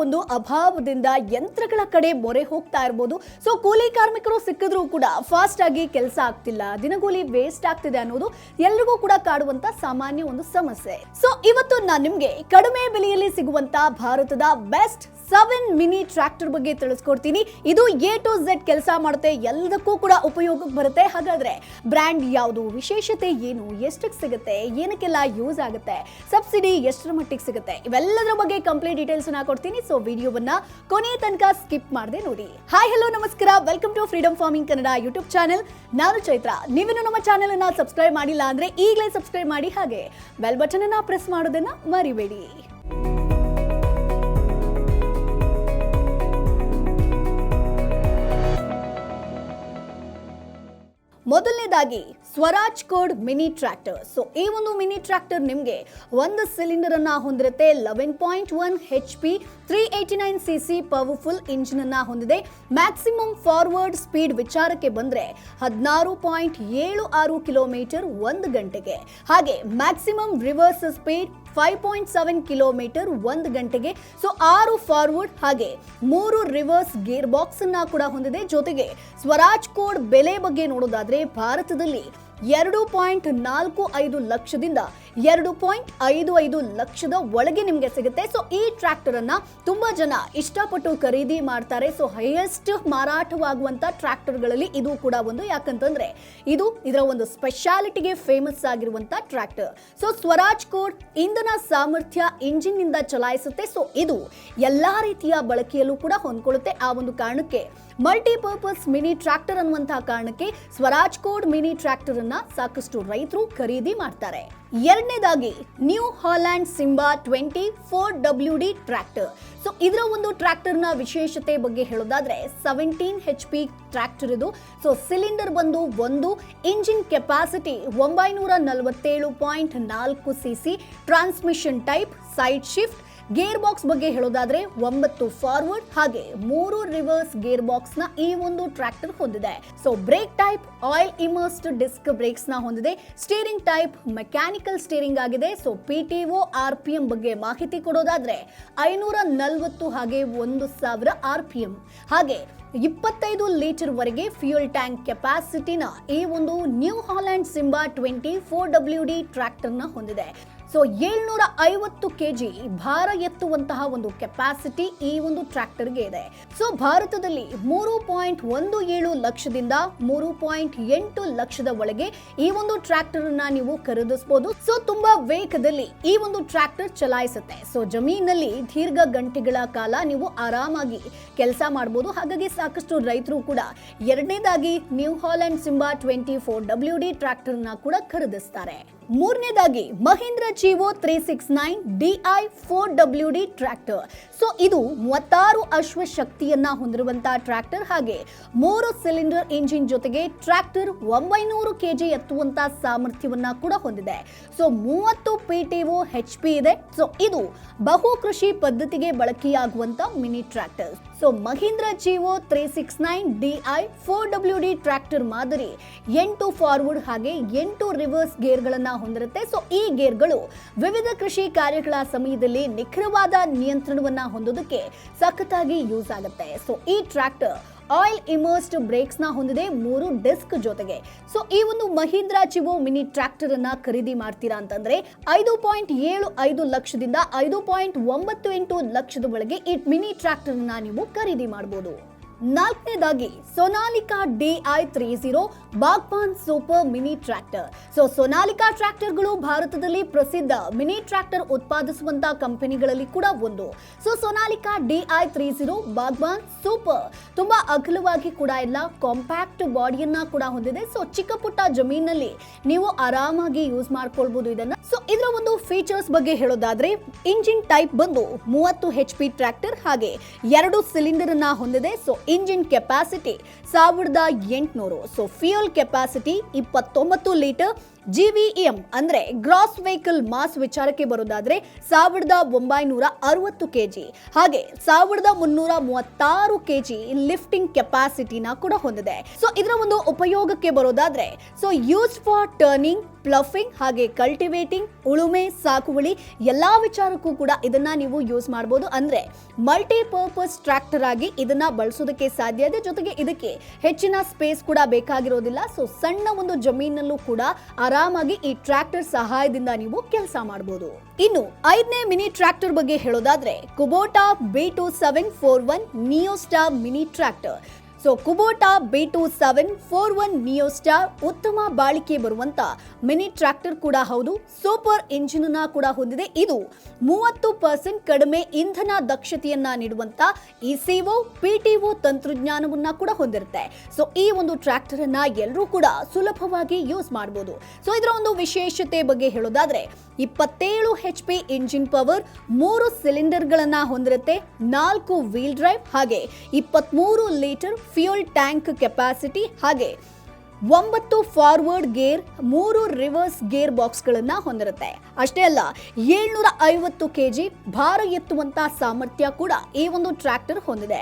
ಒಂದು ಅಭಾವದಿಂದ ಯಂತ್ರಗಳ ಕಡೆ ಮೊರೆ ಹೋಗ್ತಾ ಇರಬಹುದು. ಸೊ ಕೂಲಿ ಕಾರ್ಮಿಕರು ಸಿಕ್ಕಿದ್ರೂ ಕೂಡ ಫಾಸ್ಟ್ ಆಗಿ ಕೆಲಸ ಆಗ್ತಿಲ್ಲ, ದಿನಗೂಲಿ ವೇಸ್ಟ್ ಆಗ್ತಿದೆ ಅನ್ನೋದು ಎಲ್ರಿಗೂ ಕೂಡ ಕಾಡುವಂತ ಸಾಮಾನ್ಯ ಒಂದು ಸಮಸ್ಯೆ. ಸೊ ಇವತ್ತು ನಾನು ನಿಮ್ಗೆ ಕಡಿಮೆ ಬೆಲೆಯಲ್ಲಿ ಸಿಗುವಂತ ಭಾರತದ ಬೆಸ್ಟ್ 7 ಮಿನಿ ಟ್ರ್ಯಾಕ್ಟರ್ ಬಗ್ಗೆ ತಿಳಿಸ್ಕೊಡ್ತೀನಿ. ಇದು A to Z ಕೆಲಸ ಮಾಡುತ್ತೆ, ಎಲ್ಲದಕ್ಕೂ ಕೂಡ ಉಪಯೋಗಕ್ಕೆ ಬರುತ್ತೆ. ಹಾಗಾದ್ರೆ ಬ್ರ್ಯಾಂಡ್ ಯಾವುದು, ವಿಶೇಷತೆ ಏನು, ಎಷ್ಟಕ್ಕೆ ಸಿಗುತ್ತೆ, ಏನಕ್ಕೆಲ್ಲ ಯೂಸ್ ಆಗುತ್ತೆ, ಸಬ್ಸಿಡಿ ಎಷ್ಟರ ಮಟ್ಟಿಗೆ ಸಿಗುತ್ತೆ, ಇವೆಲ್ಲದರ ಬಗ್ಗೆ ಕಂಪ್ಲೀಟ್ ಡೀಟೇಲ್ಸ್ ಅನ್ನ ಕೊಡ್ತೀನಿ. ಸೊ ವಿಡಿಯೋವನ್ನ ಕೊನೆ ತನಕ ಸ್ಕಿಪ್ ಮಾಡದೆ ನೋಡಿ. ಹಾಯ್ ಹಲೋ ನಮಸ್ಕಾರ, welcome to freedom farming Kannada YouTube channel. ನಾನು ಚೈತ್ರ. ನೀವೇನು ನಮ್ಮ ಚಾನೆಲ್ ಅನ್ನ ಸಬ್ಸ್ಕ್ರೈಬ್ ಮಾಡಿಲ್ಲ ಅಂದ್ರೆ ಈಗಲೇ ಸಬ್ಸ್ಕ್ರೈಬ್ ಮಾಡಿ, ಹಾಗೆ ಬೆಲ್ ಬಟನ್ ಅನ್ನ ಪ್ರೆಸ್ ಮಾಡೋದನ್ನ ಮರಿಬೇಡಿ. ಮೊದಲನೇದಾಗಿ Swaraj code mini tractor. So ಈ ಒಂದು ಮಿನಿ ಟ್ರ್ಯಾಕ್ಟರ್ ನಿಮಗೆ ಒಂದು ಸಿಲಿಂಡರ್ ಅನ್ನ ಹೊಂದಿರುತ್ತೆ. 11.1 HP 389 cc ಪವರ್ಫುಲ್ ಇಂಜಿನ್ ಅನ್ನ ಹೊಂದಿದೆ. ಮ್ಯಾಕ್ಸಿಮಮ್ ಫಾರ್ವರ್ಡ್ ಸ್ಪೀಡ್ ವಿಚಾರಕ್ಕೆ ಬಂದ್ರೆ 16.76 ಕಿಲೋಮೀಟರ್ ಒಂದು ಗಂಟೆಗೆ, ಹಾಗೆ ಮ್ಯಾಕ್ಸಿಮಮ್ ರಿವರ್ಸ್ ಸ್ಪೀಡ್ 5.7 ಕಿಲೋಮೀಟರ್ ಒಂದು ಗಂಟೆಗೆ. ಸೊ 6 ಫಾರ್ವರ್ಡ್ ಹಾಗೆ 3 ರಿವರ್ಸ್ ಗೇರ್ ಬಾಕ್ಸ್ ಅನ್ನ ಕೂಡ ಹೊಂದಿದೆ. ಜೊತೆಗೆ ಸ್ವರಾಜ್ ಕೋಡ್ ಬೆಲೆ ಬಗ್ಗೆ ನೋಡೋದಾದ್ರೆ ಭಾರತದಲ್ಲಿ 2.45 ಲಕ್ಷದಿಂದ 2.55 ಲಕ್ಷದ ಒಳಗೆ ನಿಮಗೆ ಸಿಗುತ್ತೆ. ಸೊ ಈ ಟ್ರ್ಯಾಕ್ಟರ್ ಅನ್ನ ತುಂಬಾ ಜನ ಇಷ್ಟಪಟ್ಟು ಖರೀದಿ ಮಾಡ್ತಾರೆ. ಸೊ ಹೈಯೆಸ್ಟ್ ಮಾರಾಟವಾಗುವಂತ ಟ್ರ್ಯಾಕ್ಟರ್ಗಳಲ್ಲಿ ಇದು ಕೂಡ ಒಂದು. ಯಾಕಂತಂದ್ರೆ ಇದು ಇದರ ಒಂದು ಸ್ಪೆಷಾಲಿಟಿಗೆ ಫೇಮಸ್ ಆಗಿರುವಂತ ಟ್ರ್ಯಾಕ್ಟರ್. ಸೊ ಸ್ವರಾಜ್ ಕೋಡ್ ಇಂಧನ ಸಾಮರ್ಥ್ಯ ಇಂಜಿನ್ ನಿಂದ ಚಲಾಯಿಸುತ್ತೆ. ಸೊ ಇದು ಎಲ್ಲಾ ರೀತಿಯ ಬಳಕೆಯಲ್ಲೂ ಕೂಡ ಹೊಂದ್ಕೊಳ್ಳುತ್ತೆ. ಆ ಒಂದು ಕಾರಣಕ್ಕೆ ಮಲ್ಟಿಪರ್ಪಸ್ ಮಿನಿ ಟ್ರ್ಯಾಕ್ಟರ್ ಅನ್ನುವಂತಹ ಕಾರಣಕ್ಕೆ ಸ್ವರಾಜ್ ಕೋಡ್ ಮಿನಿ ಟ್ರ್ಯಾಕ್ಟರ್ ಅನ್ನ ಸಾಕಷ್ಟು ರೈತರು ಖರೀದಿ ಮಾಡ್ತಾರೆ. ಎರಡನೇದಾಗಿ new Holland Simba 24WD tractor. So ಇದರ ಒಂದು ಟ್ರ್ಯಾಕ್ಟರ್ ನ ವಿಶೇಷತೆ ಬಗ್ಗೆ ಹೇಳೋದಾದ್ರೆ 17 HP ಟ್ರ್ಯಾಕ್ಟರ್ ಇದು. ಸೊ ಸಿಲಿಂಡರ್ ಬಂದು ಒಂದು, engine capacity 947.4 cc, transmission type side shift. Gear box ಬಗ್ಗೆ ಹೇಳೋದಾದ್ರೆ 9 ಫಾರ್ವರ್ಡ್ ಹಾಗೆ 3 ರಿವರ್ಸ್ ಗೇರ್ ಬಾಕ್ಸ್ ನ ಈ ಒಂದು ಟ್ರ್ಯಾಕ್ಟರ್ ಹೊಂದಿದೆ. So brake type oil immersed disc brakes ನ ಹೊಂದಿದೆ. ಸ್ಟೀರಿಂಗ್ ಟೈಪ್ ಮೆಕ್ಯಾನಿಕಲ್ ಸ್ಟೀರಿಂಗ್ ಆಗಿದೆ. ಸೊ PTO RPM ಬಗ್ಗೆ ಮಾಹಿತಿ ಕೊಡೋದಾದ್ರೆ 540 ಹಾಗೆ 1000 RPM, ಹಾಗೆ 25 ಲೀಟರ್ ವರೆಗೆ ಫ್ಯೂಯಲ್ ಟ್ಯಾಂಕ್ ಕೆಪಾಸಿಟಿನ ಈ ಒಂದು new Holland Simba 24WD tractor ನ ಹೊಂದಿದೆ. ಸೊ 750 kg ಭಾರ ಎತ್ತುವಂತಹ ಒಂದು ಕೆಪಾಸಿಟಿ ಈ ಒಂದು ಟ್ರ್ಯಾಕ್ಟರ್ಗೆ ಇದೆ. ಸೊ ಭಾರತದಲ್ಲಿ 3.17 ಲಕ್ಷದಿಂದ 3.8 ಲಕ್ಷದ ಒಳಗೆ ಈ ಒಂದು ಟ್ರ್ಯಾಕ್ಟರ್ ಅನ್ನ ನೀವು ಖರೀದಿಸಬಹುದು. ಸೊ ತುಂಬಾ ವೇಗದಲ್ಲಿ ಈ ಒಂದು ಟ್ರ್ಯಾಕ್ಟರ್ ಚಲಾಯಿಸುತ್ತೆ. ಸೊ ಜಮೀನಲ್ಲಿ ದೀರ್ಘ ಗಂಟೆಗಳ ಕಾಲ ನೀವು ಆರಾಮಾಗಿ ಕೆಲಸ ಮಾಡಬಹುದು. ಹಾಗಾಗಿ ಸಾಕಷ್ಟು ರೈತರು ಕೂಡ ಎರಡನೇದಾಗಿ new Holland Simba 24WD tractor ನ ಕೂಡ ಖರೀದಿಸ್ತಾರೆ. ಮೂರನೇದಾಗಿ Mahindra Jivo 369 DI 4WD tractor. So ಇದು 36 ಅಶ್ವಶಕ್ತಿಯನ್ನ ಹೊಂದಿರುವಂತಹ ಟ್ರ್ಯಾಕ್ಟರ್, ಹಾಗೆ 3 ಸಿಲಿಂಡರ್ ಇಂಜಿನ್ ಜೊತೆಗೆ ಟ್ರ್ಯಾಕ್ಟರ್ 900 kg ಎತ್ತುವಂತ ಸಾಮರ್ಥ್ಯವನ್ನ ಕೂಡ ಹೊಂದಿದೆ. ಸೊ 30 PTO HP ಇದೆ. ಸೊ ಇದು ಬಹು ಕೃಷಿ ಪದ್ಧತಿಗೆ ಬಳಕೆಯಾಗುವಂತ mini tractor. So Mahindra Jivo 369 DI 4WD tractor ಮಾದರಿ 8 ಫಾರ್ವರ್ಡ್ ಹಾಗೆ 8 ರಿವರ್ಸ್ ಗೇರ್ಗಳನ್ನ ಹೊಂದಿರುತ್ತೆ. ಸೊ ಈ ಗೇರ್ಗಳು ವಿವಿಧ ಕೃಷಿ ಕಾರ್ಯಗಳ ಸಮಯದಲ್ಲಿ ನಿಖರವಾದ ನಿಯಂತ್ರಣವನ್ನ ಹೊಂದೋದಕ್ಕೆ ಸಖತ್ತಾಗಿ ಯೂಸ್ ಆಗುತ್ತೆ. ಸೊ ಈ ಟ್ರ್ಯಾಕ್ಟರ್ ಆಯಿಲ್ ಇಮರ್ಸ್ಡ್ ಬ್ರೇಕ್ಸ್ ನ ಹೊಂದಿದೆ 3 ಡಿಸ್ಕ್ ಜೊತೆಗೆ. ಸೊ ಈ ಒಂದು ಮಹೀಂದ್ರ ಜಿವೋ ಮಿನಿ ಟ್ರ್ಯಾಕ್ಟರ್ ಅನ್ನ ಖರೀದಿ ಮಾಡ್ತೀರಾ ಅಂತಂದ್ರೆ 5.75 ಲಕ್ಷದಿಂದ 5.98 ಲಕ್ಷದ ಒಳಗೆ ಈ ಮಿನಿ ಟ್ರ್ಯಾಕ್ಟರ್ ಅನ್ನ ನೀವು ಖರೀದಿ ಮಾಡಬಹುದು. ನಾಲ್ಕನೇದಾಗಿ Sonalika DI30 Bagban super mini tractor. So Sonalika ಟ್ರ್ಯಾಕ್ಟರ್ಗಳು ಭಾರತದಲ್ಲಿ ಪ್ರಸಿದ್ಧ ಮಿನಿ ಟ್ರ್ಯಾಕ್ಟರ್ ಉತ್ಪಾದಿಸುವಂತಹ ಕಂಪನಿಗಳಲ್ಲಿ ಕೂಡ ಒಂದು. So Sonalika DI30 Bagban super ತುಂಬಾ ಅಗಲವಾಗಿ ಕೂಡ ಇಲ್ಲ, ಕಾಂಪ್ಯಾಕ್ಟ್ ಬಾಡಿಯನ್ನ ಕೂಡ ಹೊಂದಿದೆ. ಸೊ ಚಿಕ್ಕ ಪುಟ್ಟ ಜಮೀನಲ್ಲಿ ನೀವು ಆರಾಮಾಗಿ ಯೂಸ್ ಮಾಡ್ಕೊಳ್ಬಹುದು ಇದನ್ನ. ಸೊ ಇದರ ಒಂದು ಫೀಚರ್ಸ್ ಬಗ್ಗೆ ಹೇಳೋದಾದ್ರೆ ಇಂಜಿನ್ ಟೈಪ್ ಬಂದು 30 HP ಟ್ರ್ಯಾಕ್ಟರ್ ಹಾಗೆ 2 ಸಿಲಿಂಡರ್ ಅನ್ನ ಹೊಂದಿದೆ. So engine capacity 1800. So fuel capacity 29 litre. GVM ಅಂದ್ರೆ ಗ್ರಾಸ್ ವೆಹಿಕಲ್ ಮಾಸ್ ವಿಚಾರಕ್ಕೆ ಬರೋದಾದ್ರೆ 1960 ಕೆಜಿ ಹಾಗೆ 1336 ಕೆಜಿ ಲಿಫ್ಟಿಂಗ್ ಕೆಪಾಸಿಟಿನ ಕೂಡ ಹೊಂದಿದೆ. ಸೊ ಇದರ ಒಂದು ಉಪಯೋಗಕ್ಕೆ ಬರೋದಾದ್ರೆ ಯೂಸ್ಡ್ ಫಾರ್ ಟರ್ನಿಂಗ್, ಪ್ಲಫಿಂಗ್ ಹಾಗೆ ಕಲ್ಟಿವೇಟಿಂಗ್, ಉಳುಮೆ, ಸಾಗುವಳಿ ಎಲ್ಲಾ ವಿಚಾರಕ್ಕೂ ಕೂಡ ಇದನ್ನ ನೀವು ಯೂಸ್ ಮಾಡಬಹುದು. ಅಂದ್ರೆ ಮಲ್ಟಿಪರ್ಪಸ್ ಟ್ರ್ಯಾಕ್ಟರ್ ಆಗಿ ಇದನ್ನ ಬಳಸೋದಕ್ಕೆ ಸಾಧ್ಯ ಇದೆ. ಜೊತೆಗೆ ಇದಕ್ಕೆ ಹೆಚ್ಚಿನ ಸ್ಪೇಸ್ ಕೂಡ ಬೇಕಾಗಿರೋದಿಲ್ಲ. ಸೊ ಸಣ್ಣ ಒಂದು ಜಮೀನಲ್ಲೂ ಕೂಡ ಆರಾಮಾಗಿ ಈ ಟ್ರ್ಯಾಕ್ಟರ್ ಸಹಾಯದಿಂದ ನೀವು ಕೆಲಸ ಮಾಡಬಹುದು. ಇನ್ನು 5ನೇ ಮಿನಿ ಟ್ರ್ಯಾಕ್ಟರ್ ಬಗ್ಗೆ ಹೇಳೋದಾದ್ರೆ Kubota B2741 neo star mini tractor. Kubota B2741 neo star ಉತ್ತಮ ಬಾಳಿಕೆ ಬರುವಂತ ಮಿನಿ ಟ್ರ್ಯಾಕ್ಟರ್ ಕೂಡ ಹೌದು. ಸೂಪರ್ ಇಂಜಿನ್ ಕೂಡ ಹೊಂದಿದೆ. ಇದು 30% ಕಡಿಮೆ ಇಂಧನ ದಕ್ಷತೆಯನ್ನ ನೀಡುವಂತ ECO, PTO ತಂತ್ರಜ್ಞಾನವನ್ನ ಕೂಡ ಹೊಂದಿರುತ್ತೆ. ಈ ಒಂದು ಟ್ರ್ಯಾಕ್ಟರ್ ಅನ್ನ ಎಲ್ಲರೂ ಕೂಡ ಸುಲಭವಾಗಿ ಯೂಸ್ ಮಾಡಬಹುದು. ಇದರ ಒಂದು ವಿಶೇಷತೆ ಬಗ್ಗೆ ಹೇಳೋದಾದ್ರೆ 27 HP ಇಂಜಿನ್ ಪವರ್, 3 ಸಿಲಿಂಡರ್ಗಳನ್ನ ಹೊಂದಿರುತ್ತೆ, 4 ವೀಲ್ ಡ್ರೈವ್ ಹಾಗೆ 23 ಲೀಟರ್ ಫ್ಯೂಯಲ್ ಟ್ಯಾಂಕ್ ಕೆಪಾಸಿಟಿ ಹಾಗೆ 9 ಫಾರ್ವರ್ಡ್ ಗೇರ್, 3 ರಿವರ್ಸ್ ಗೇರ್ ಬಾಕ್ಸ್ಗಳನ್ನ ಹೊಂದಿರುತ್ತೆ. ಅಷ್ಟೇ ಅಲ್ಲ 750 ಕೆಜಿ ಭಾರ ಎತ್ತುವಂತ ಸಾಮರ್ಥ್ಯ ಕೂಡ ಈ ಒಂದು ಟ್ರ್ಯಾಕ್ಟರ್ ಹೊಂದಿದೆ.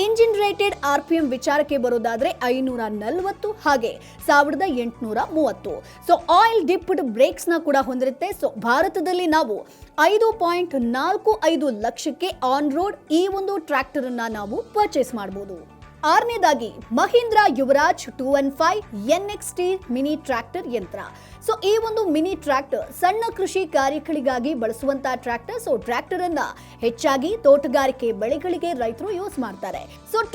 ಇಂಜಿನ್ ರೇಟೆಡ್ RPM ವಿಚಾರಕ್ಕೆ ಬರೋದಾದ್ರೆ 540 ಹಾಗೆ 1830. ಆಯಿಲ್ ಡಿಪ್ಡ್ ಬ್ರೇಕ್ಸ್ ನ ಕೂಡ ಹೊಂದಿರುತ್ತೆ. ಭಾರತದಲ್ಲಿ ನಾವು 5.45 ಲಕ್ಷಕ್ಕೆ ಆನ್ ರೋಡ್ ಈ ಒಂದು ಟ್ರ್ಯಾಕ್ಟರ್ ಅನ್ನ ನಾವು ಪರ್ಚೇಸ್ ಮಾಡಬಹುದು. 6ನೇದಾಗಿ Mahindra Yuvraj 215 NXT mini tractor ಯಂತ್ರ. ಈ ಒಂದು ಮಿನಿ ಟ್ರ್ಯಾಕ್ಟರ್ ಸಣ್ಣ ಕೃಷಿ ಕಾರ್ಯಗಳಿಗಾಗಿ ಬಳಸುವಂತಹ ಟ್ರ್ಯಾಕ್ಟರ್. ಟ್ರ್ಯಾಕ್ಟರ್ ಅನ್ನ ಹೆಚ್ಚಾಗಿ ತೋಟಗಾರಿಕೆ ಬೆಳೆಗಳಿಗೆ ರೈತರು ಯೂಸ್ ಮಾಡ್ತಾರೆ.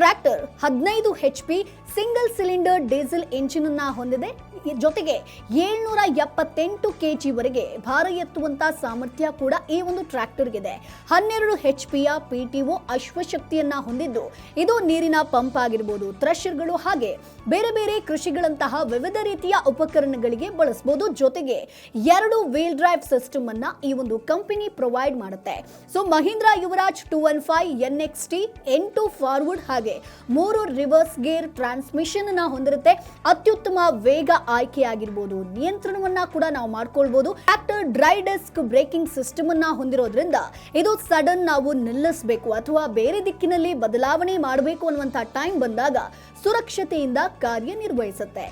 Tractor 15 HP single cylinder diesel engine ಅನ್ನ ಹೊಂದಿದೆ. ಜೊತೆಗೆ 778 ಕೆಜಿ ವರೆಗೆ ಭಾರ ಎತ್ತುವಂತ ಸಾಮರ್ಥ್ಯ ಕೂಡ ಈ ಒಂದು ಟ್ರ್ಯಾಕ್ಟರ್ಗಿದೆ. 12 HPಯ PTO ಅಶ್ವಶಕ್ತಿಯನ್ನ ಹೊಂದಿದ್ದು ಇದು ನೀರಿನ ಪಂಪ್ ಆಗಿರಬಹುದು, ಥ್ರೆಷರ್ಗಳು ಹಾಗೆ ಬೇರೆ ಬೇರೆ ಕೃಷಿಗಳಂತಹ ವಿವಿಧ ರೀತಿಯ ಉಪಕರಣಗಳಿಗೆ ಬಳಸಬಹುದು. ಜೊತೆಗೆ 2 ವೀಲ್ ಡ್ರೈವ್ ಸಿಸ್ಟಮ್ ಅನ್ನ ಈ ಒಂದು ಕಂಪನಿ ಪ್ರೊವೈಡ್ ಮಾಡುತ್ತೆ. ಮಹೀಂದ್ರ ಯುವರಾಜ್ 215 NXT 8 ಫಾರ್ವರ್ಡ್ ಹಾಗೆ 3 ರಿವರ್ಸ್ ಗೇರ್ ಟ್ರಾನ್ಸ್ಮಿಷನ್ ಅನ್ನ ಹೊಂದಿರುತ್ತೆ. ಅತ್ಯುತ್ತಮ ವೇಗ ಆಯ್ಕೆ ಆಗಿರಬಹುದು, ನಿಯಂತ್ರಣವನ್ನ ಕೂಡ ನಾವು ಮಾಡ್ಕೊಳ್ಬಹುದು. Tractor dry disc braking system ಅನ್ನ ಹೊಂದಿರೋದ್ರಿಂದ ಇದು ಸಡನ್ ನಾವು ನಿಲ್ಲಿಸಬೇಕು ಅಥವಾ ಬೇರೆ ದಿಕ್ಕಿನಲ್ಲಿ ಬದಲಾವಣೆ ಮಾಡಬೇಕು ಅನ್ನುವಂತ ಟೈಮ್ ಬಂದಾಗ ಸುರಕ್ಷತೆಯಿಂದ ಕಾರ್ಯನಿರ್ವಹಿಸುತ್ತೆ.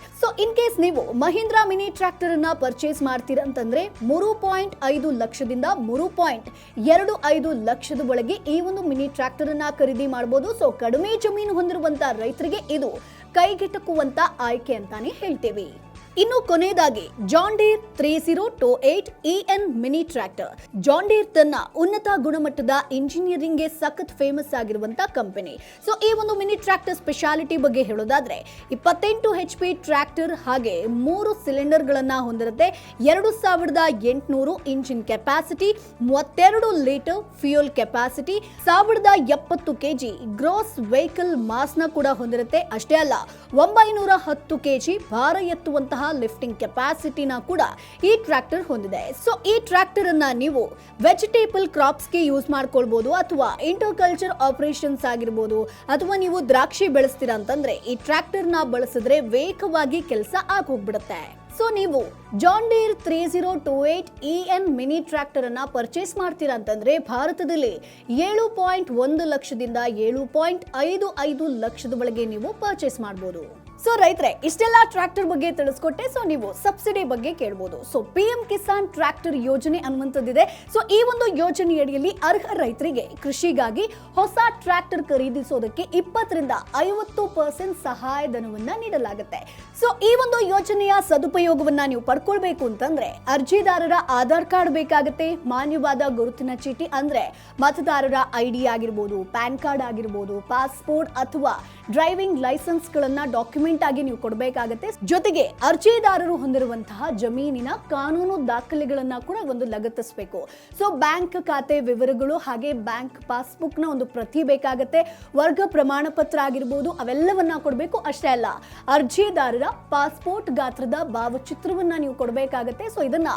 ಇನ್ ಕೇಸ್ ನೀವು ಮಹೀಂದ್ರ ಮಿನಿ ಟ್ರ್ಯಾಕ್ಟರ್ ಅನ್ನ ಪರ್ಚೇಸ್ ಮಾಡ್ತೀರಾ ಅಂತಂದ್ರೆ 3.5 ಲಕ್ಷದಿಂದ 3.25 ಲಕ್ಷದ ಒಳಗೆ ಈ ಒಂದು ಮಿನಿ ಟ್ರ್ಯಾಕ್ಟರ್ ಅನ್ನ ಖರೀದಿ ಮಾಡಬಹುದು. ಕಡಿಮೆ ಜಮೀನು ಹೊಂದಿರುವಂತ ರೈತರಿಗೆ ಇದು ಕೈಗೆಟಕುವಂತ ಆಯ್ಕೆ ಅಂತಾನೆ ಹೇಳ್ತೇವೆ. ಇನ್ನು ಕೊನೆಯದಾಗಿ John Deere 3028 EN mini tractor. John Deere ತನ್ನ ಉನ್ನತ ಗುಣಮಟ್ಟದ ಇಂಜಿನಿಯರಿಂಗ್ ಗೆ ಸಖತ್ ಫೇಮಸ್ ಆಗಿರುವಂತ ಕಂಪನಿ. ಈ ಒಂದು ಮಿನಿ ಟ್ರ್ಯಾಕ್ಟರ್ ಸ್ಪೆಷಾಲಿಟಿ ಬಗ್ಗೆ ಹೇಳೋದಾದ್ರೆ 28 HP ಟ್ರ್ಯಾಕ್ಟರ್ ಹಾಗೆ 3 ಸಿಲಿಂಡರ್ ಗಳನ್ನ ಹೊಂದಿರುತ್ತೆ. 2800 engine capacity, 32 litre fuel capacity, 1070 KG gross vehicle mass ನ ಕೂಡ ಹೊಂದಿರುತ್ತೆ. ಅಷ್ಟೇ ಅಲ್ಲ 910 ಕೆಜಿ ಭಾರ ಎತ್ತುವಂತಹ ಲಿಫ್ಟಿಂಗ್ ಕೆಪಾಸಿಟಿನ ಕೂಡ ಈ ಟ್ರ್ಯಾಕ್ಟರ್ ಹೊಂದಿದೆ. ಈ ಟ್ರ್ಯಾಕ್ಟರ್ ಅನ್ನ ನೀವು ವೆಜಿಟೇಬಲ್ ಕ್ರಾಪ್ಸ್ ಗೆ ಯೂಸ್ ಮಾಡ್ಕೊಳ್ಬಹುದು ಅಥವಾ ಇಂಟರ್ಕಲ್ಚರ್ ಆಪರೇಷನ್ಸ್ ಆಗಿರಬಹುದು ಅಥವಾ ನೀವು ದ್ರಾಕ್ಷಿ ಬೆಳೆಸ್ತೀರಾ ಅಂತಂದ್ರೆ ಈ ಟ್ರ್ಯಾಕ್ಟರ್ ನ ಬಳಸಿದ್ರೆ ವೇಗವಾಗಿ ಕೆಲಸ ಆಗೋಗ್ಬಿಡುತ್ತೆ. ನೀವು John Deere 3028 EN mini tractor ಅನ್ನ ಪರ್ಚೇಸ್ ಮಾಡ್ತೀರಾ ಅಂತಂದ್ರೆ ಭಾರತದಲ್ಲಿ 7.1 ಲಕ್ಷದಿಂದ 7.55 ಲಕ್ಷದ ಒಳಗೆ ನೀವು ಪರ್ಚೇಸ್ ಮಾಡಬಹುದು. ರೈತರೆ ಇಷ್ಟೆಲ್ಲ ಟ್ರ್ಯಾಕ್ಟರ್ ಬಗ್ಗೆ ತಿಳಿಸ್ಕೊಟ್ಟೆ. ನೀವು ಸಬ್ಸಿಡಿ ಬಗ್ಗೆ ಕೇಳಬಹುದು. PM ಕಿಸಾನ್ ಟ್ರ್ಯಾಕ್ಟರ್ ಯೋಜನೆ ಅನ್ನುವಂಥದ್ದಿದೆ. ಈ ಒಂದು ಯೋಜನೆಯಡಿಯಲ್ಲಿ ಅರ್ಹ ರೈತರಿಗೆ ಕೃಷಿಗಾಗಿ ಹೊಸ ಟ್ರ್ಯಾಕ್ಟರ್ ಖರೀದಿಸೋದಕ್ಕೆ 20ರಿಂದ 50% ಸಹಾಯಧನವನ್ನ ನೀಡಲಾಗುತ್ತೆ. ಈ ಒಂದು ಯೋಜನೆಯ ಸದುಪಯೋಗವನ್ನ ನೀವು ಪಡ್ಕೊಳ್ಬೇಕು ಅಂತಂದ್ರೆ ಅರ್ಜಿದಾರರ ಆಧಾರ್ ಕಾರ್ಡ್ ಬೇಕಾಗುತ್ತೆ, ಮಾನ್ಯವಾದ ಗುರುತಿನ ಚೀಟಿ ಅಂದ್ರೆ ಮತದಾರರ ID ಆಗಿರ್ಬೋದು, ಪ್ಯಾನ್ ಕಾರ್ಡ್ ಆಗಿರ್ಬೋದು, ಪಾಸ್ಪೋರ್ಟ್ ಅಥವಾ ಡ್ರೈವಿಂಗ್ ಲೈಸೆನ್ಸ್ ಗಳನ್ನ ಡಾಕ್ಯುಮೆಂಟ್ ಆಗಿ ನೀವು ಕೊಡಬೇಕಾಗುತ್ತೆ. ಜೊತೆಗೆ ಅರ್ಜಿದಾರರು ಹೊಂದಿರುವಂತಹ ಜಮೀನಿನ ಕಾನೂನು ದಾಖಲೆಗಳನ್ನ ಕೂಡ ಒಂದು ಲಗತ್ತಿಸಬೇಕು. ಬ್ಯಾಂಕ್ ಖಾತೆ ವಿವರಗಳು ಹಾಗೆ ಬ್ಯಾಂಕ್ ಪಾಸ್ಬುಕ್ ನ ಒಂದು ಪ್ರತಿ ಬೇಕಾಗುತ್ತೆ. ವರ್ಗ ಪ್ರಮಾಣ ಪತ್ರ ಆಗಿರಬಹುದು, ಅವೆಲ್ಲವನ್ನ ಕೊಡಬೇಕು. ಅಷ್ಟೇ ಅಲ್ಲ ಅರ್ಜಿದಾರರ ಪಾಸ್ಪೋರ್ಟ್ ಗಾತ್ರದ ಭಾವಚಿತ್ರವನ್ನ ನೀವು ಕೊಡಬೇಕಾಗುತ್ತೆ. ಇದನ್ನ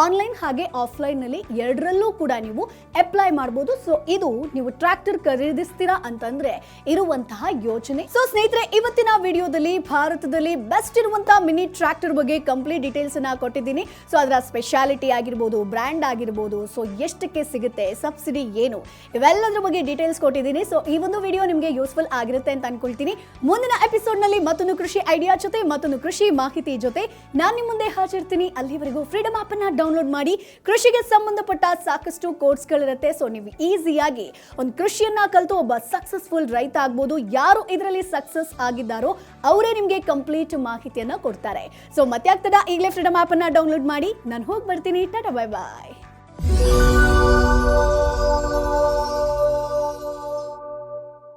ಆನ್ಲೈನ್ ಹಾಗೆ ಆಫ್ಲೈನ್ ನಲ್ಲಿ ಎರಡರಲ್ಲೂ ಕೂಡ ನೀವು ಅಪ್ಲೈ ಮಾಡಬಹುದು. ಇದು ನೀವು ಟ್ರ್ಯಾಕ್ಟರ್ ಖರೀದಿಸ್ತೀರಾ ಅಂತಂದ್ರೆ ಇರುವಂತಹ ಯೋಜನೆ. ಸ್ನೇಹಿತರೆ ಇವತ್ತಿನ ವಿಡಿಯೋದಲ್ಲಿ ಭಾರತದಲ್ಲಿ ಬೆಸ್ಟ್ ಇರುವಂತ ಮಿನಿ ಟ್ರ್ಯಾಕ್ಟರ್ ಬಗ್ಗೆ ಕಂಪ್ಲೀಟ್ ಡೀಟೇಲ್ಸ್ ಅನ್ನ ಕೊಟ್ಟಿದ್ದೀನಿ. ಸೊ ಅದರ ಸ್ಪೆಷಾಲಿಟಿ ಆಗಿರ್ಬೋದು, ಬ್ರ್ಯಾಂಡ್ ಆಗಿರ್ಬೋದು, ಸೊ ಎಷ್ಟಕ್ಕೆ ಸಿಗುತ್ತೆ, ಸಬ್ಸಿಡಿ ಏನು, ಇವೆಲ್ಲದರ ಬಗ್ಗೆ ಡೀಟೇಲ್ಸ್ ಕೊಟ್ಟಿದ್ದೀನಿ. ಸೊ ಈ ಒಂದು ವಿಡಿಯೋ ನಿಮಗೆ ಯೂಸ್ಫುಲ್ ಆಗಿರುತ್ತೆ ಅಂತ ಅನ್ಕೊಳ್ತೀನಿ. ಮುಂದಿನ ಎಪಿಸೋಡ್ ನಲ್ಲಿ ಮತ್ತೊಂದು ಕೃಷಿ ಐಡಿಯಾ ಜೊತೆ, ಮತ್ತೊಂದು ಕೃಷಿ ಮಾಹಿತಿ ಜೊತೆ ನಾನು ನಿಮ್ಮ ಮುಂದೆ ಹಾಜಿರ್ತೀನಿ. ಅಲ್ಲಿವರೆಗೂ ಫ್ರೀಡಮ್ ಆಪ್ ಅನ್ನ ಡೌನ್ಲೋಡ್ ಮಾಡಿ. ಕೃಷಿಗೆ ಸಂಬಂಧಪಟ್ಟ ಸಾಕಷ್ಟು ಕೋರ್ಸ್ಗಳಿರುತ್ತೆ. ಸೊ ನೀವು ಈಸಿಯಾಗಿ ಒಂದು ಕೃಷಿಯನ್ನ ಕಲಿತು ಒಬ್ಬ ಸಕ್ಸಸ್ಫುಲ್ ರೈತ ಆಗ್ಬೋದು. ಯಾರು ಇದರಲ್ಲಿ ಸಕ್ಸಸ್ ಆಗಿದ್ದಾರೋ ಅವರೇ ನಿಮಗೆ ಕಂಪ್ಲೀಟ್ ಮಾಹಿತಿಯನ್ನ ಕೊಡ್ತಾರೆ. ಸೊ ಮತ್ತೆ ಆಗ್ತದ, ಈಗಲೇ ಫ್ರೀಡಮ್ ಆಪ್ ಅನ್ನ ಡೌನ್ಲೋಡ್ ಮಾಡಿ. ನಾನು ಹೋಗಿ ಬರ್ತೀನಿ. ಟಾಟಾ, ಬೈ ಬಾಯ್.